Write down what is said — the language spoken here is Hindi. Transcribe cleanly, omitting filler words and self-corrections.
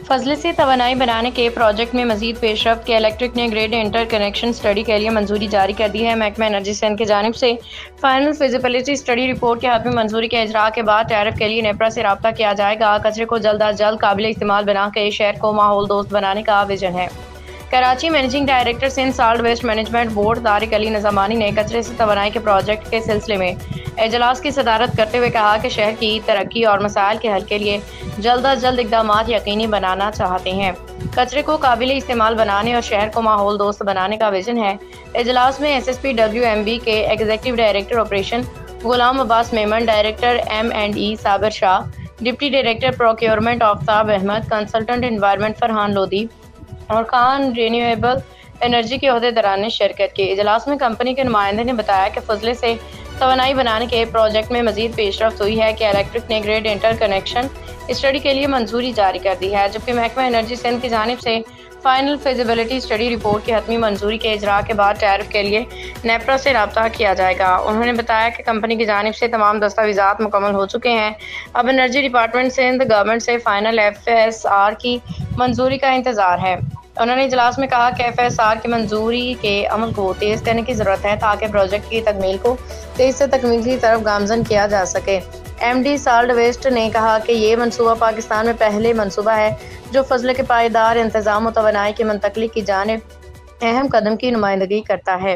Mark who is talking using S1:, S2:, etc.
S1: फजले से तवानाई बनाने के प्रोजेक्ट में मजीद पेशरफ्त के इलेक्ट्रिक ने ग्रेड इंटर कनेक्शन स्टडी के लिए मंजूरी जारी कर दी है। महकमा एनर्जी सिंध की जानिब से फाइनल फिजिबिलिटी स्टडी रिपोर्ट के हतमी मंजूरी के इजरा के बाद टैरिफ के लिए नेपरा से रब्ता किया जाएगा। कचरे को जल्द अज जल्द काबिल इस्तेमाल बना के शहर को माहौल दोस्त बनाने का विजन है। Karachi managing director Sindh solid waste management board Tariq Ali Nizamani ने कचरे से तवानाई के प्रोजेक्ट के सिलसिले में इजलास की सदारत करते हुए कहा कि शहर की तरक्की और मसाइल के हल के लिए जल्द अज जल्द इकदाम यकीनी बनाना चाहते हैं। कचरे को काबिल इस्तेमाल बनाने और शहर को माहौल दोस्त बनाने का विजन है। इजलास में SSPWMB के executive director operation Ghulam Abbas Memon, director M&E Sabir Shah, deputy director procurement Aftab Ahmed, consultant environment Farhan Lodhi और खान रिन्यूएबल एनर्जी के अहदेदारान ने शिरकत की। इजलास में कंपनी के नुमाइंदे ने बताया कि फजले से तवानाई बनाने के प्रोजेक्ट में मजीद पेशरफ्त हुई है कि इलेक्ट्रिक ने ग्रेड इंटर कनेक्शन स्टडी के लिए मंजूरी जारी कर दी है, जबकि महकमा एनर्जी सिंध की जानिब से फाइनल फिजिबिलिटी स्टडी रिपोर्ट की हतमी मंजूरी के इजरा के बाद टैरिफ के लिए नेपरा से रब्ता किया जाएगा। उन्होंने बताया कि कंपनी की जानिब से तमाम दस्तावेजात मुकम्मल हो चुके हैं। अब एनर्जी डिपार्टमेंट सिंध गवर्नमेंट से फाइनल FSR की मंजूरी का इंतजार है। उन्होंने इजलास में कहा कि FSR की मंजूरी के अमल को तेज़ करने की ज़रूरत है ताकि प्रोजेक्ट की तकमील को तेज़ से तकमील की तरफ गामजन किया जा सके। MD सॉल्ट वेस्ट ने कहा कि ये मनसूबा पाकिस्तान में पहले मनसूबा है जो फजले के पायदार इंतजाम और तवानाई की मुंतकली की जानिब अहम कदम की नुमाइंदगी करता है।